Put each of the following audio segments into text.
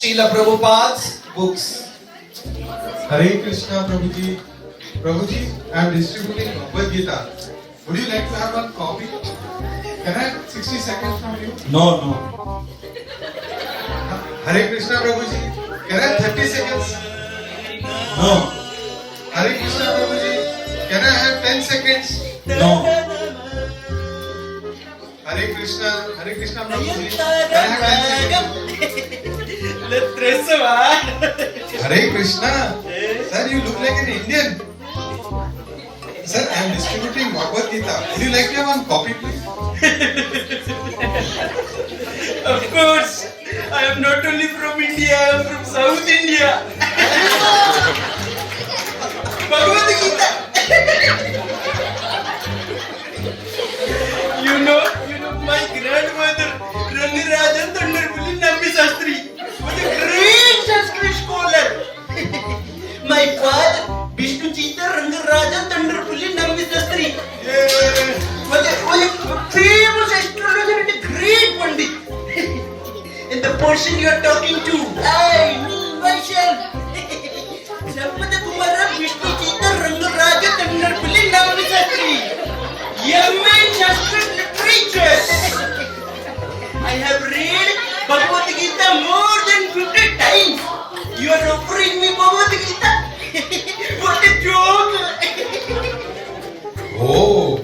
Srila Prabhupada's books. Hare Krishna, Prabhuji. Prabhuji, I am distributing Bhagavad Gita. Would you like to have one copy? Can I have 60 seconds from you? No. Hare Krishna, Prabhuji. Can I have 30 seconds? No. Hare Krishna, Prabhuji. Can I have 10 seconds? No. Hare Krishna, Prabhuji. Can I have 10 seconds? Hare Krishna. Sir, you look like an Indian. Sir, I am distributing Bhagavad Gita. Would you like to have one copy, please? Of course, I am not only from India, I am from South India. Bhagavad Gita. you know, my grandmother, Rangarajan Thandarpalli Nambi Sastri, was a great Sanskrit scholar. My father, Vishnu Chita Rangarajan Thandarpalli Nambi Sastri, was a famous astrologer and a great Pandit. And the person you are talking to, me, myself, Sampata Kumara Vishnu Chita Rangarajan Thandarpalli Nambi Sastri, M.A. Sanskrit literature. I have read Bhagavad Gita more than 50 times. You are offering me Bhagavad Gita? What a joke! Oh,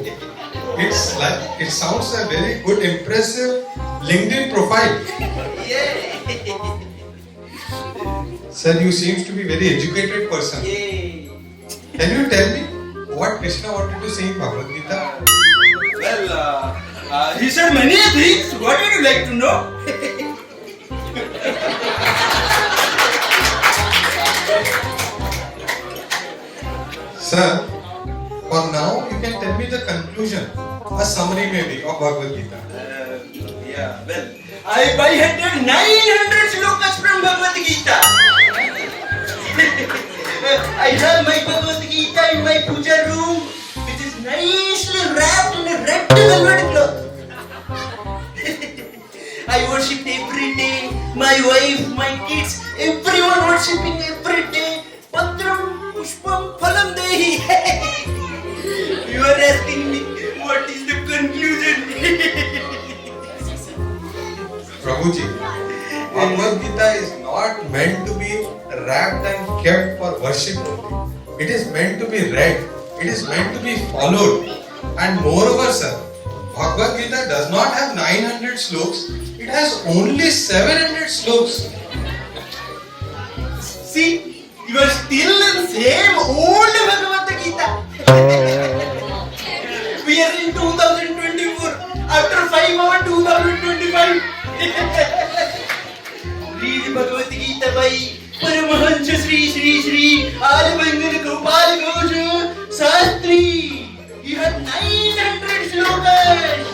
it sounds a very good, impressive LinkedIn profile. Yeah. Sir, you seems to be very educated person. Yeah. Can you tell me what Krishna wanted to say in Bhagavad Gita? Well, he said many things. What would you like to know? Sir, for now you can tell me the conclusion, a summary maybe of Bhagavad Gita. I by headed 900 slokas from Bhagavad Gita. I have my Bhagavad Gita in my puja room, which is nicely wrapped in a red velvet cloth. I worship every day. My wife, my kids, everyone worshipping every day. Patram pushpam phalam dehi. You are asking me what is the conclusion? Prabhuji, Bhagavad Gita is not meant to be wrapped and kept for worship only. It is meant to be read. It is meant to be followed. And moreover, sir, Bhagavad Gita does not have 900 sloks. It has only 700 sloks. See, you are still in same old Bhagavad Gita. We are in 2024. After 5 hours, 2025. Read Bhagavad Gita by Paramahansa Sri Alibangan Gopal Ghosh Sastri. You have 900 slokas.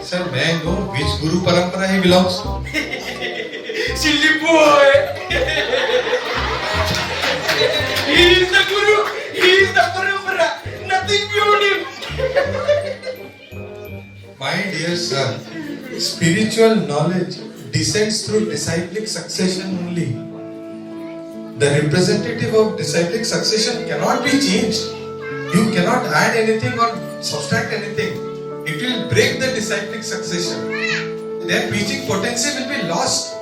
Sir, may I know which Guru Parampara he belongs to? Silly boy. He is the Guru. He is the Parampara. Nothing beyond him. My dear sir, spiritual knowledge descends through disciplic succession only. The representative of disciplic succession cannot be changed. You cannot add anything or subtract anything. It will break the disciplic succession. Their preaching potency will be lost.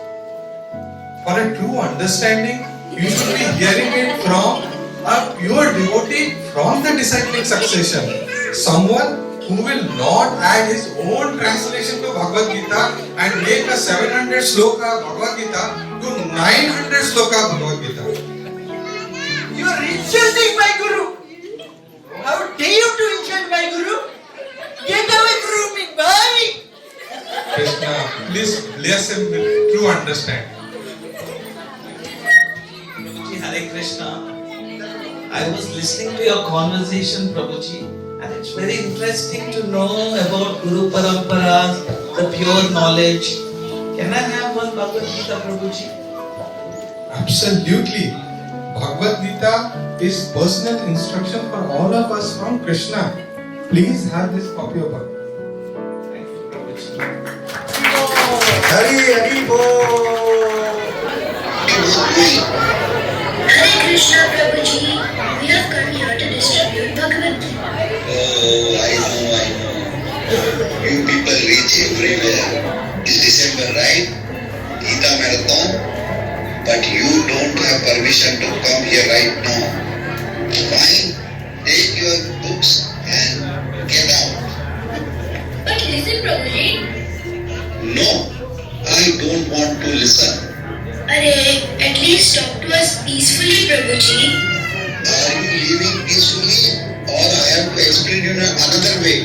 For a true understanding, you should be hearing it from a pure devotee from the disciplic succession. Someone who will not add his own translation to Bhagavad Gita and make a 700 sloka Bhagavad Gita to 900 sloka Bhagavad Gita. You are insulting my Guru. How dare you to insult my Guru? Get away from me, bye. Krishna, please bless him with true understanding. Prabhuji, Hare Krishna. I was listening to your conversation, Prabhuji, and it's very interesting to know about Guru Paramparas, the pure knowledge. Can I have one Bhagavad Gita, Prabhuji? Absolutely. Bhagavad Gita is personal instruction for all of us from Krishna. Please have this copy of Bhagavad. Thank you, Prabhuji. Hari Hari the right Gita Marathon, but you don't have permission to come here right now. Fine, take your books and get out. But listen, Prabhuji. No, I don't want to listen. Arey, at least talk to us peacefully, Prabhuji. Are you leaving peacefully or I have to explain you in another way?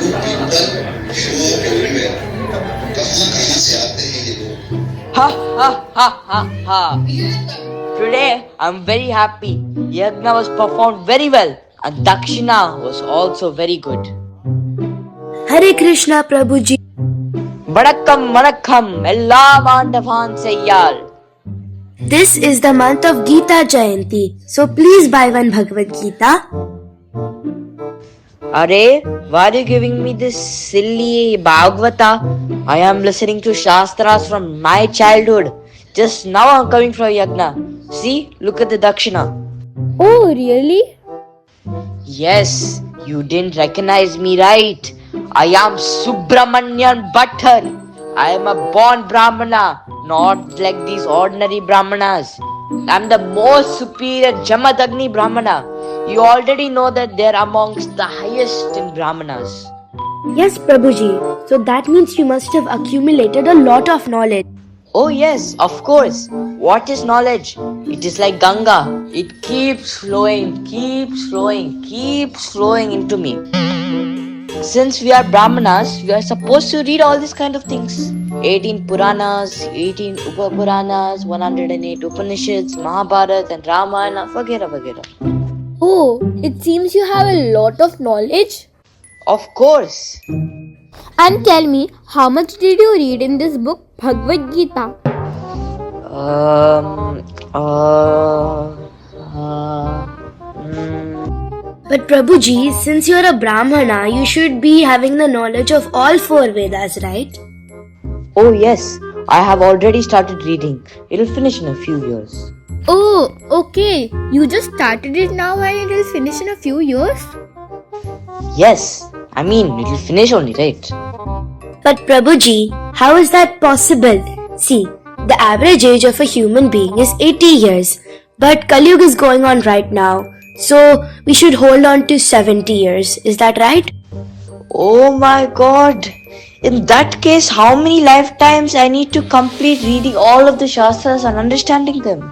You people show up everywhere. कहाँ से आते हैं ये लोग? Ha ha ha ha ha. Today I'm very happy. Yagna was performed very well and Dakshina was also very good. Hare Krishna Prabhuji. Vanakkam vanakkam ella maandavan seyyal. This is the month of Gita Jayanti, so please buy one Bhagavad Gita. Are, why are you giving me this silly Bhagavata? I am listening to Shastras from my childhood. Just now I'm coming from Yagna. See, look at the Dakshina. Oh, really? Yes, you didn't recognize me, right? I am Subramanian Bhattar. I am a born Brahmana, not like these ordinary Brahmanas. I am the most superior Jamadagni Brahmana. You already know that they are amongst the highest in Brahmanas. Yes, Prabhuji. So that means you must have accumulated a lot of knowledge. Oh yes, of course. What is knowledge? It is like Ganga. It keeps flowing, keeps flowing, keeps flowing into me. Since we are Brahmanas, we are supposed to read all these kind of things. 18 Puranas, 18 Upapuranas, 108 Upanishads, Mahabharata and Ramayana, vagera vagera. Oh, it seems you have a lot of knowledge. Of course. And tell me, how much did you read in this book, Bhagavad Gita? But Prabhuji, since you're a Brahmana, you should be having the knowledge of all four Vedas, right? Oh yes, I have already started reading. It'll finish in a few years. Oh, okay. You just started it now and it will finish in a few years? Yes, I mean it'll finish only, right? But Prabhuji, how is that possible? See, the average age of a human being is 80 years. But Kali Yuga is going on right now. So we should hold on to 70 years. Is that right? Oh my god. In that case, how many lifetimes I need to complete reading all of the Shastras and understanding them?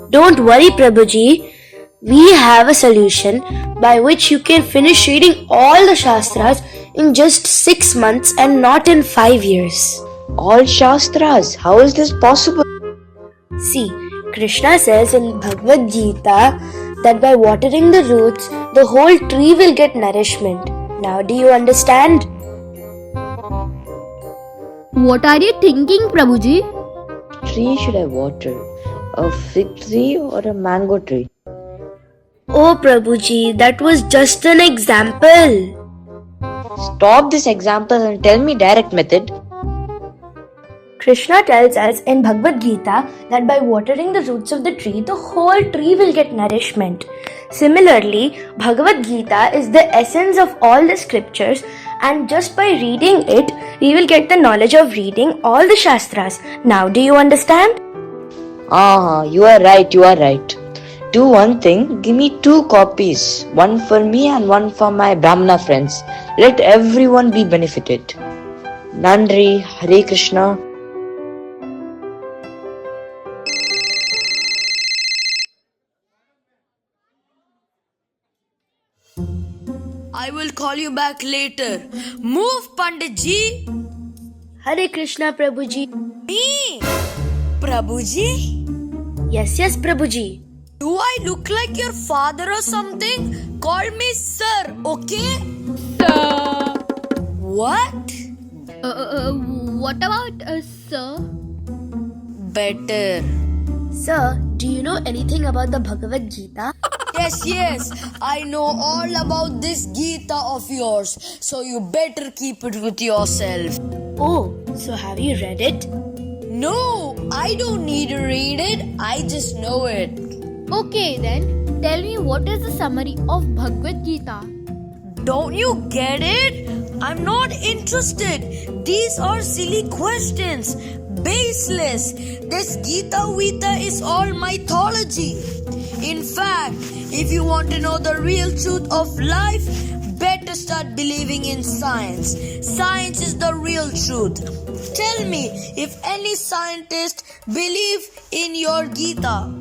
Don't worry, Prabhuji. We have a solution by which you can finish reading all the Shastras in just 6 months and not in 5 years. All Shastras? How is this possible? See, Krishna says in Bhagavad Gita that by watering the roots, the whole tree will get nourishment. Now, do you understand? What are you thinking, Prabhuji? Tree should I water? A fig tree or a mango tree? Oh, Prabhuji, that was just an example. Stop this example and tell me direct method. Krishna tells us in Bhagavad Gita that by watering the roots of the tree, the whole tree will get nourishment. Similarly, Bhagavad Gita is the essence of all the scriptures, and just by reading it, we will get the knowledge of reading all the Shastras. Now, do you understand? You are right, you are right. Do one thing, give me 2 copies, one for me and one for my Brahmana friends. Let everyone be benefited. Nandri, Hare Krishna. I will call you back later. Move, Panditji. Hare Krishna, Prabhuji. Me? Prabhuji? Yes, Prabhuji. Do I look like your father or something? Call me sir, okay? Sir. What? What about sir? Better. Sir, do you know anything about the Bhagavad Gita? Yes, I know all about this Gita of yours. So you better keep it with yourself. Oh, so have you read it? No, I don't need to read it. I just know it. Okay then, tell me what is the summary of Bhagavad Gita? Don't you get it? I'm not interested. These are silly questions. Baseless. This Gita Vita is all mythology. In fact, if you want to know the real truth of life, better start believing in science. Science is the real truth. Tell me if any scientist believe in your Gita.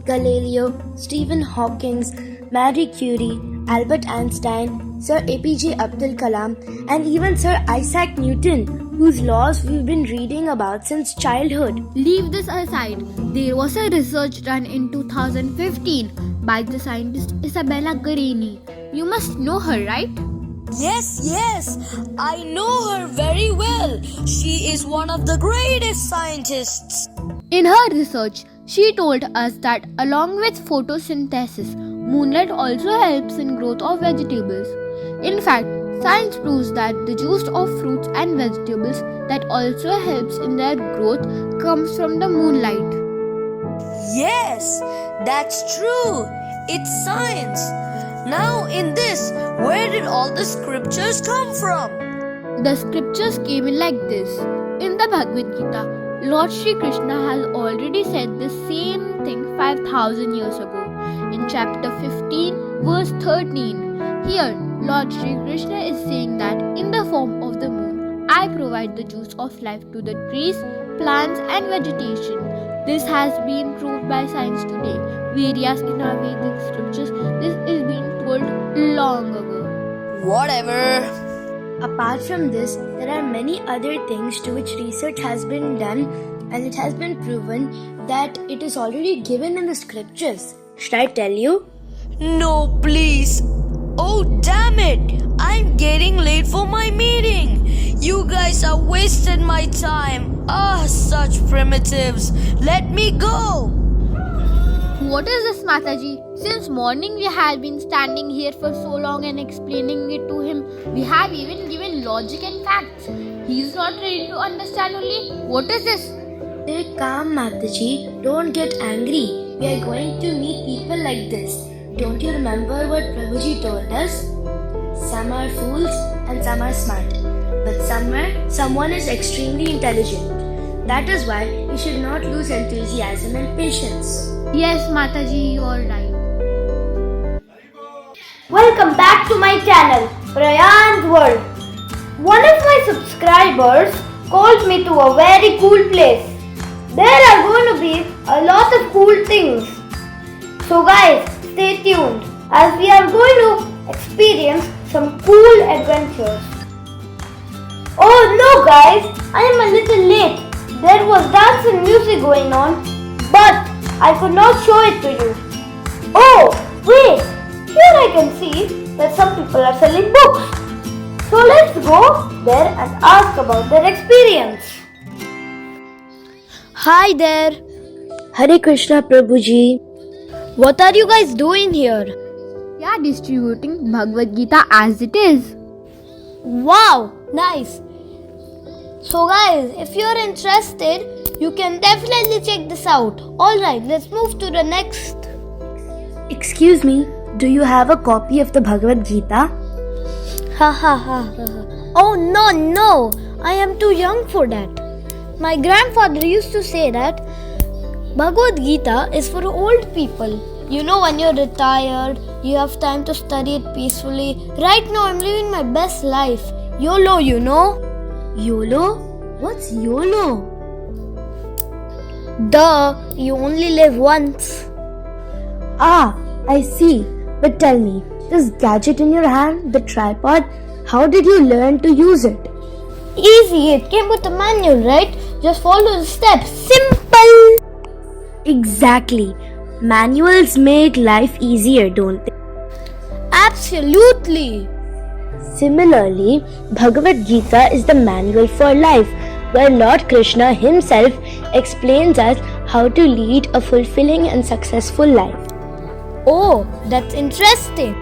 Galileo, Stephen Hawking, Marie Curie, Albert Einstein, Sir APJ Abdul Kalam, and even Sir Isaac Newton, whose laws we've been reading about since childhood. Leave this aside. There was a research done in 2015 by the scientist Isabella Guerini. You must know her, right? Yes, I know her very well. She is one of the greatest scientists. In her research, she told us that along with photosynthesis, moonlight also helps in growth of vegetables. In fact, science proves that the juice of fruits and vegetables that also helps in their growth comes from the moonlight. Yes, that's true. It's science. Now in this, where did all the scriptures come from? The scriptures came in like this. In the Bhagavad Gita, Lord Shri Krishna has already said the same thing 5,000 years ago. In chapter 15, verse 13, here Lord Shri Krishna is saying that in the form of the moon, I provide the juice of life to the trees, plants and vegetation. This has been proved by science today, whereas in our Vedic scriptures, this is being told long ago. Whatever. Apart from this, there are many other things to which research has been done, and it has been proven that it is already given in the scriptures. Should I tell you? No, please. Oh, damn it. I'm getting late for my meeting. You guys have wasted my time. Such primitives. Let me go. What is this, Mataji? Since morning we have been standing here for so long and explaining it to him. We have even given logic and facts. He is not ready to understand only. What is this? Stay calm, Mataji. Don't get angry. We are going to meet people like this. Don't you remember what Prabhuji told us? Some are fools and some are smart. But somewhere, someone is extremely intelligent. That is why we should not lose enthusiasm and patience. Yes, Mataji, you are right. Welcome back to my channel, Prayan's World. One of my subscribers called me to a very cool place. There are going to be a lot of cool things. So guys, stay tuned as we are going to experience some cool adventures. Oh no guys, I am a little late. There was dance and music going on, but I could not show it to you. Oh, wait, here I can see that some people are selling books. So let's go there and ask about their experience. Hi there. Hare Krishna Prabhuji. What are you guys doing here? We are distributing Bhagavad Gita as it is. Wow, nice. So guys, if you are interested, you can definitely check this out. Alright, let's move to the next. Excuse me, do you have a copy of the Bhagavad Gita? Ha ha ha. Oh no, I am too young for that. My grandfather used to say that Bhagavad Gita is for old people. You know, when you're retired, you have time to study it peacefully. Right now, I'm living my best life. YOLO, you know? YOLO? What's YOLO? Duh, you only live once. Ah, I see. But tell me, this gadget in your hand, the tripod, how did you learn to use it? Easy, it came with a manual, right? Just follow the steps. Simple! Exactly. Manuals make life easier, don't they? Absolutely! Similarly, Bhagavad Gita is the manual for life, where Lord Krishna himself explains us how to lead a fulfilling and successful life. Oh, that's interesting.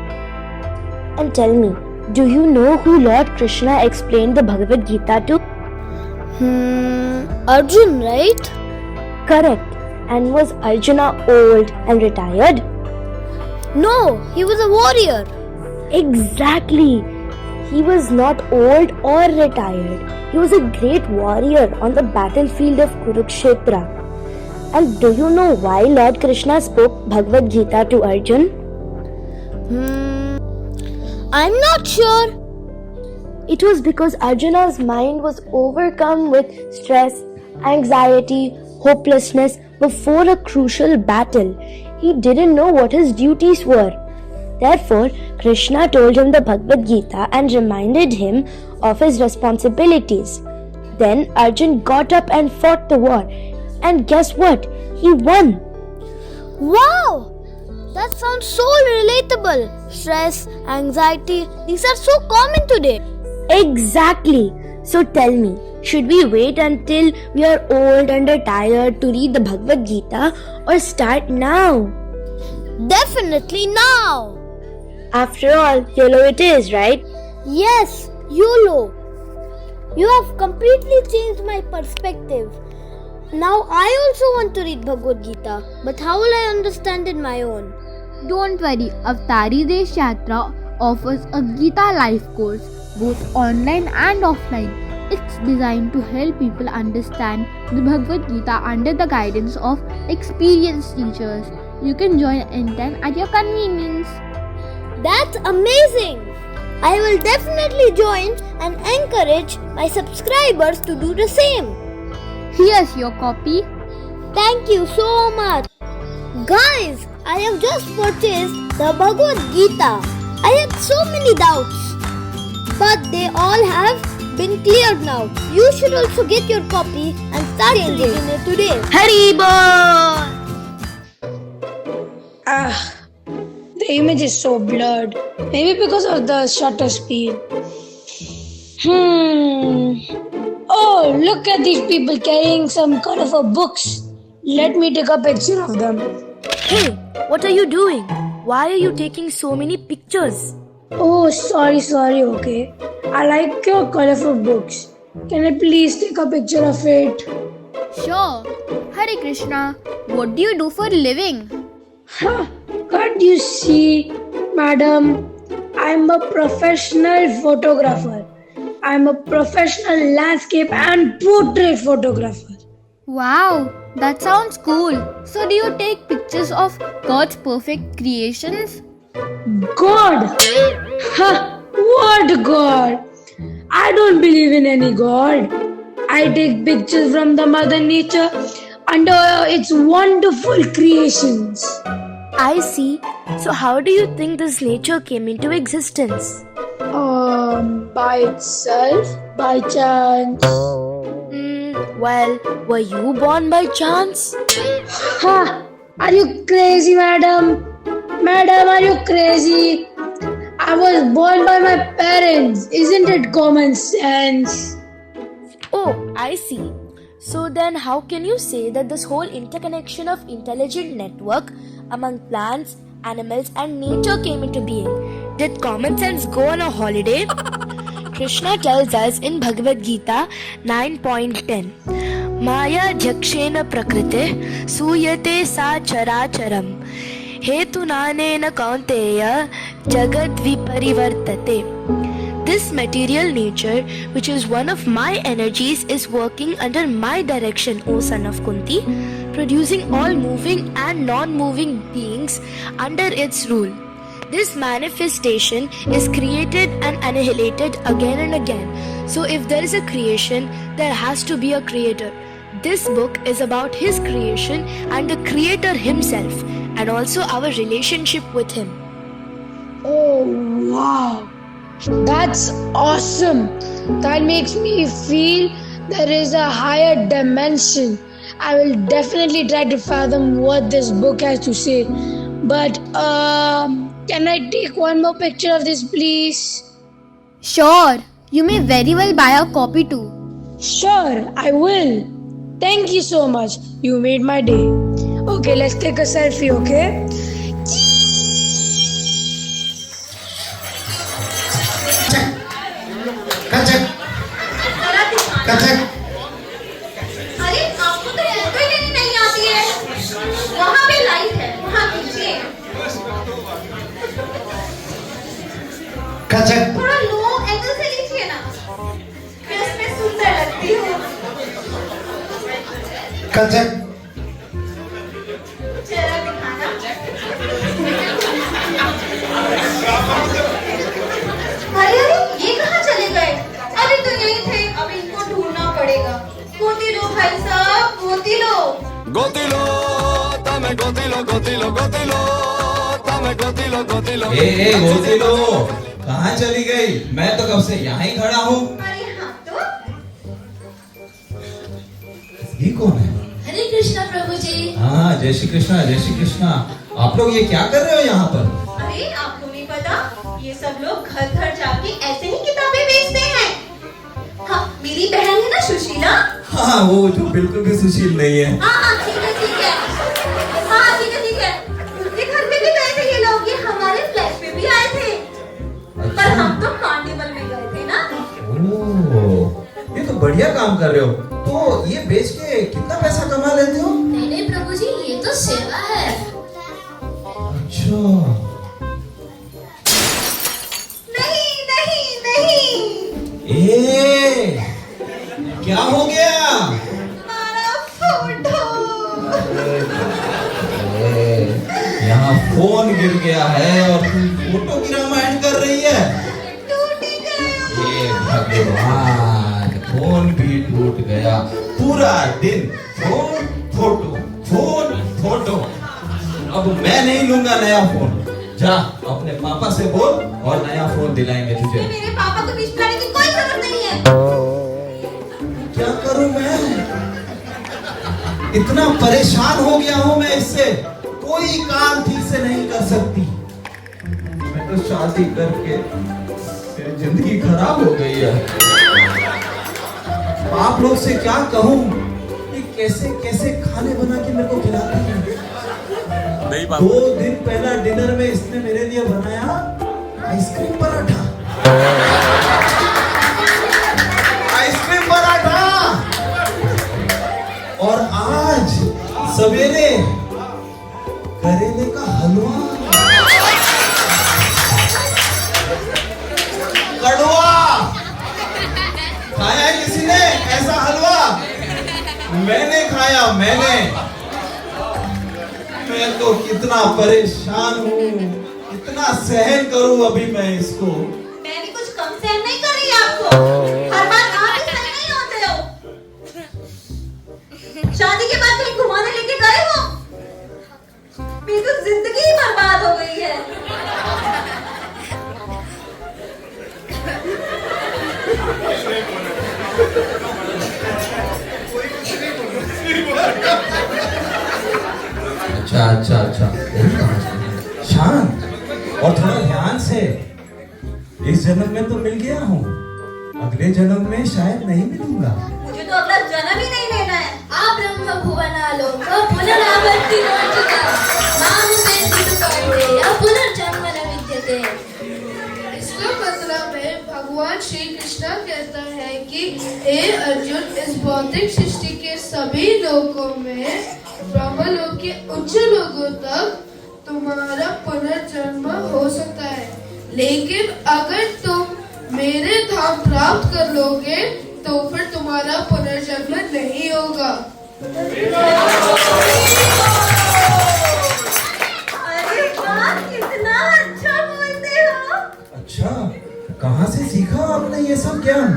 And tell me, do you know who Lord Krishna explained the Bhagavad Gita to? Arjun, right? Correct. And was Arjuna old and retired? No, he was a warrior. Exactly. he was not old or retired. He was a great warrior on the battlefield of Kurukshetra. And do you know why Lord Krishna spoke Bhagavad Gita to Arjun? I'm not sure. It was because Arjuna's mind was overcome with stress, anxiety, hopelessness before a crucial battle. He didn't know what his duties were. Therefore, Krishna told him the Bhagavad Gita and reminded him of his responsibilities. Then Arjun got up and fought the war. And guess what? He won. Wow! That sounds so relatable. Stress, anxiety, these are so common today. Exactly. So tell me, should we wait until we are old and retired to read the Bhagavad Gita or start now? Definitely now. After all, YOLO it is, right? Yes, YOLO. You have completely changed my perspective. Now I also want to read Bhagavad Gita, but how will I understand it my own? Don't worry, Avtari Desh Yatra offers a Gita life course, both online and offline. It's designed to help people understand the Bhagavad Gita under the guidance of experienced teachers. You can join anytime at your convenience. That's amazing! I will definitely join and encourage my subscribers to do the same. Here's your copy. Thank you so much. Guys, I have just purchased the Bhagavad Gita. I had so many doubts, but they all have been cleared now. You should also get your copy and start reading it today. Haribol! The image is so blurred. Maybe because of the shutter speed. Oh, look at these people carrying some colorful books. Let me take a picture of them. Hey, what are you doing? Why are you taking so many pictures? Oh, sorry, okay. I like your colorful books. Can I please take a picture of it? Sure. Hare Krishna, what do you do for a living? Can't you see, madam? I'm a professional photographer. I'm a professional landscape and portrait photographer. Wow, that sounds cool. So do you take pictures of God's perfect creations? God? What God? I don't believe in any God. I take pictures from the Mother Nature and its wonderful creations. I see. So how do you think this nature came into existence? By itself? By chance? Well, were you born by chance? Are you crazy, madam? Madam, are you crazy? I was born by my parents. Isn't it common sense? Oh, I see. So then how can you say that this whole interconnection of intelligent network among plants, animals and nature came into being? Did common sense go on a holiday? Krishna tells us in Bhagavad Gita 9.10 Maya Dhakshena Prakrite Suyate Sa Characharam Hetunanena Kaunteya Jagad Viparivartate. This material nature, which is one of my energies, is working under my direction, O son of Kunti, producing all moving and non-moving beings under its rule. This manifestation is created and annihilated again and again. So if there is a creation, there has to be a creator. This book is about his creation and the creator himself, and also our relationship with him. Oh, wow. That's awesome. That makes me feel there is a higher dimension. I will definitely try to fathom what this book has to say. But, can I take one more picture of this, please? Sure. You may very well buy a copy too. Sure, I will. Thank you so much. You made my day. Okay, let's take a selfie, okay? अरे आपको तो photo ही लेनी नहीं आती है। वहाँ पे light है, वहाँ खींचिए। थोड़ा लो एंगल कंचन चेहरा दिखाना। अरे अरे ये कहाँ चले गए? अरे तो यही थे, अब इनको ढूंढना पड़ेगा। गोती लो भाई साहब, गोती लो। गोतिलो तमे गोतिलो गोतिलो गोतिलो तमे गोतिलो गोतिलो ए गोतिलो, कहाँ चली गई? मैं तो कब से यहाँ ही खड़ा हूँ। अरे हाँ तो ये कौन है? हरे कृष्णा प्रभु जी। हाँ, जय श्री कृष्णा, जय श्री कृष्णा। आप लोग ये क्या कर रहे हो यहाँ पर? अरे आपको नहीं पता, ये सब लोग घर घर जाके ऐसे ही किताबें बेचते हैं। हाँ, मेरी बहन है ना सुशीला। हाँ, वो जो बिल्कुल भी सुशील नहीं है। हाँ ठीक है ठीक है। हाँ ठीक है ठीक है। उनके घर में भी गए थे ये लोग, ये हमारे फ्लैट पे भी आए थे। पर हम तो कार्निवल में गए थे ना। ओह, ये तो बढ़िया काम कर रहे हो। तो ये बेच के कितना पैसा कमा लेते हो? नहीं नहीं प्रभु जी, ये तो सेवा है। अच्छा। नहीं नहीं नहीं। ए, क्या हो गया? हमारा फोटो। यहाँ फोन गिर गया है और तुम फोटो की रामायण कर रही है? टूट गया। हे भगवान, फोन भी टूट गया। पूरा दिन फोन फोटो फोन फोटो। अब मैं नहीं लूंगा नया फोन। जा अपने पापा से बोल और नया फोन दिलाएंगे तुझे। मेरे पापा को बीच में लाने की कोई जरूरत नहीं है। क्या करूं मैं? इतना परेशान हो गया हूं मैं इससे, कोई काम ठीक से नहीं कर सकती। मैं तो शादी करके मेरी जिंदगी खराब हो गई है। आप लोग से क्या कहूं कि कैसे कैसे खाने बना के मेरे को खिलाती है। 2 दिन पहला डिनर में इसने मेरे लिए बनाया आइसक्रीम पराठा। आइसक्रीम पराठा। और आज सवेरे करेले का हलवा। कड़वा। खाया है किसी ने ऐसा हलवा? मैंने खाया, मैंने। मैं तो कितना परेशान हूँ, कितना सहन करूँ अभी मैं इसको। मैं भी कुछ कम सहन नहीं कर रही आपको। हर बार आप ही सही नहीं होते हो। शादी के बाद कहीं घुमाने लेके गए हो? मेरी तो जिंदगी ही बर्बाद हो गई है। अच्छा अच्छा अच्छा, शांत और थोड़ा ध्यान से। इस जन्म में तो मिल गया हूँ, अगले जन्म में शायद नहीं मिलूंगा। मुझे तो अगला जन्म ही नहीं लेना है। आप ब्रह्म भुवनालोक पुनरावर्ति पुनर्जन्म न विद्यते। इसका मतलब है भगवान श्री कृष्ण कहता है कि हे अर्जुन, इस भौतिक सृष्टि के सभी लोकों में ब्रह्मलोक के उच्च लोगों तक तुम्हारा पुनर्जन्म हो सकता है, लेकिन अगर तुम मेरे धाम प्राप्त कर लोगे तो फिर तुम्हारा पुनर्जन्म नहीं होगा। अरे वाह, कितना अच्छा बोलते हो। अच्छा, कहाँ से सीखा आपने ये सब ज्ञान?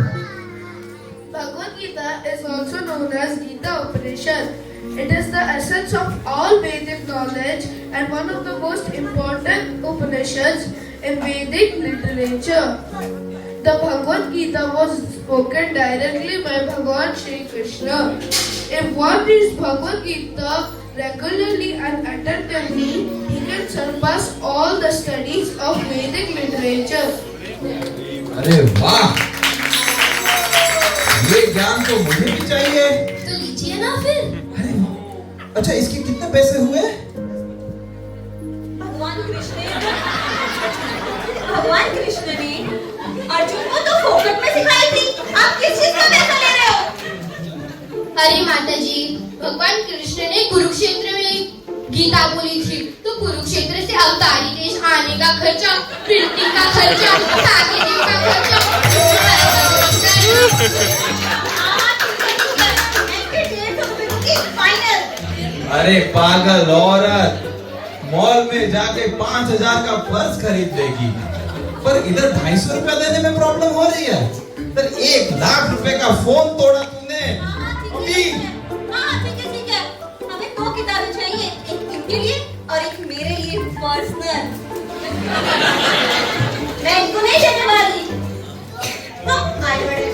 Bhagavad Gita is also known as Gita Upanishad. It is the essence of all Vedic knowledge and one of the most important Upanishads in Vedic literature. The Bhagavad Gita was spoken directly by Bhagavan Shri Krishna. If one reads Bhagavad Gita regularly and attentively, he can surpass all the studies of Vedic literature. अरे वाह, ये ज्ञान तो मुझे भी चाहिए। तो लीजिए ना फिर। अरे वाह, अच्छा इसके कितने पैसे हुए? भगवान कृष्ण ने अर्जुन को तो फोकट में सिखाई थी। आप किस चीज का पैसा ले रहे हो? अरे माता जी, भगवान कृष्ण ने कुरुक्षेत्र में गीता बोली थी, तो कुरुक्षेत्र से अवतारी देश आने का खर्चा, प्रिंटिंग का खर्चा, पैकेजिंग का खर्चा, ₹150 की फाइन अरे पागल औरत, मॉल में जाके 5,000 का पर्स खरीद लेगी, पर इधर 250 रुपया देने में प्रॉब्लम हो रही है। इधर 1 लाख रुपए का फोन तोड़ा तूने। ठीक है। हमें 2 किताबें चाहिए, एक इनके लिए और एक मेरे लिए पर्सनल। मैं इनको नहीं देने वाली। तो आगे बढ़े।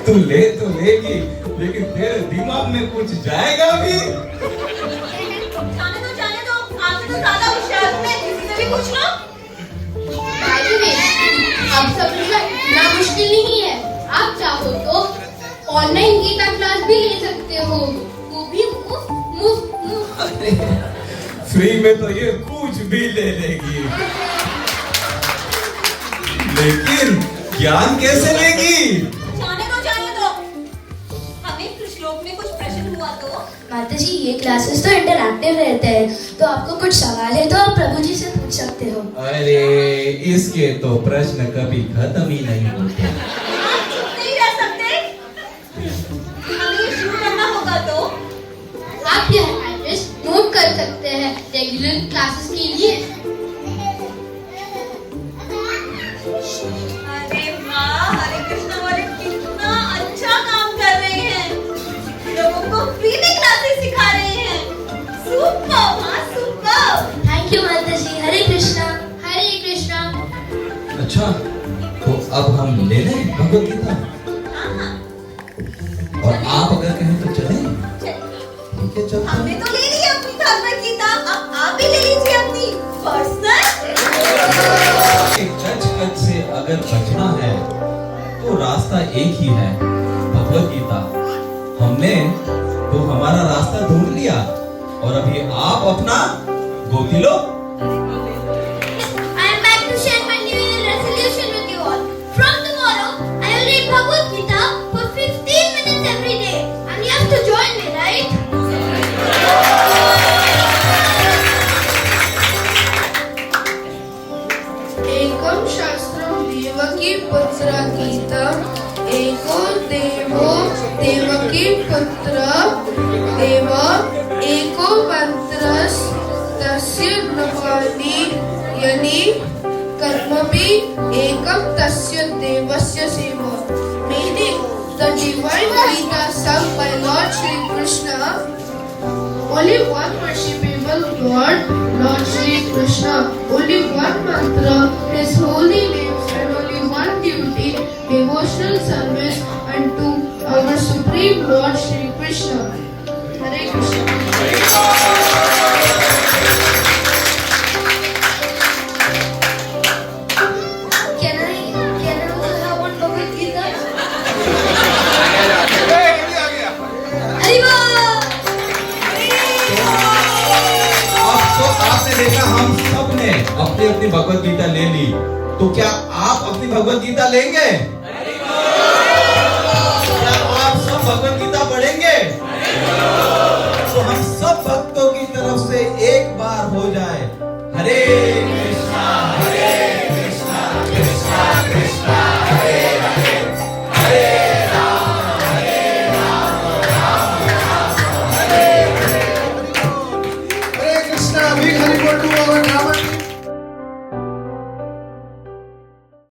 तू ले तो लेगी, लेकिन तेरे दिमाग में कुछ जाएगा भी? जाने दो, आपसे तो ज्यादा होशियार हूं मैं, किसी से भी पूछ लो। अब सब इतना मुश्किल नहीं है। आप चाहो तो ऑनलाइन गीता क्लास भी ले सकते हो, वो भी मुफ्त। फ्री में तो ये कुछ भी ले लेगी, लेकिन ज्ञान कैसे लेगी? जाने दो। हमें श्लोक में कुछ प्रश्न हुआ तो? माता जी, ये क्लासेस तो इंटरैक्टिव रहते हैं, तो आपको कुछ सवाल है तो आप प्रभु जी से पूछ सकते हो। अरे इसके तो प्रश्न कभी खत्म ही नहीं होते। आप चुप नहीं रह सकते? हमें ये शुरू करना होगा तो? आप यह एड्रेस नोट कर सकते हैं रेगुलर क्लासेस के लिए। अरे वाह, हरे कृष्णा वाले कितना अच्छा काम कर रहे हैं, लोगों को फ्री में क्लासेस सिखा रहे हैं। सुपर, हाँ सुपर। थैंक यू माता जी। हरे कृष्णा। हरे कृष्णा। अच्छा, तो अब हम ले लें भगवत गीता, हाँ, और आप अगर कहें तो चलें। ठीक है, चलते हमने हैं। तो ले ली अपनी भगवत गीता, अब आप भी ले लीजिए अपनी पर्सनल। कच से अगर बचना है तो रास्ता एक ही है, भगवत गीता। हमने तो हमारा रास्ता ढूंढ लिया, और अभी आप अपना गोती लो। I am back to share my New Year resolution with you all. From tomorrow, I will read Bhagavad Gita for 15 minutes every day, and you have to join me, right? एकम शास्त्रम देवकी पुत्र गीतम, एको देवो देवकी पुत्र देव, एको मंत्रस तस्य नवानि यनि कर्मभि एकम तस्य देवस्य सेवा। Meaning, the divine Gita sung by Lord Shri Krishna, only one worshipable God, Lord Shri Krishna, only one mantra, His holy names, and only one duty, devotional service unto our Supreme Lord Shri Krishna. Hare Krishna. Can I also have one Bhagavad Gita? अरे वाह! अब तो आपने देखा, हम सब ने अपनी अपनी भगवत गीता ले ली, तो क्या आप अपनी भगवत गीता लेंगे? क्या आप सब भगवत गीता पढ़ेंगे? तो हम सब भक्तों की तरफ से एक बार हो जाए, हरे कृष्णा कृष्णा कृष्णा हरे हरे, हरे Ram Ram Ram Hare Hare. Hare Krishna, big Hari Bol to our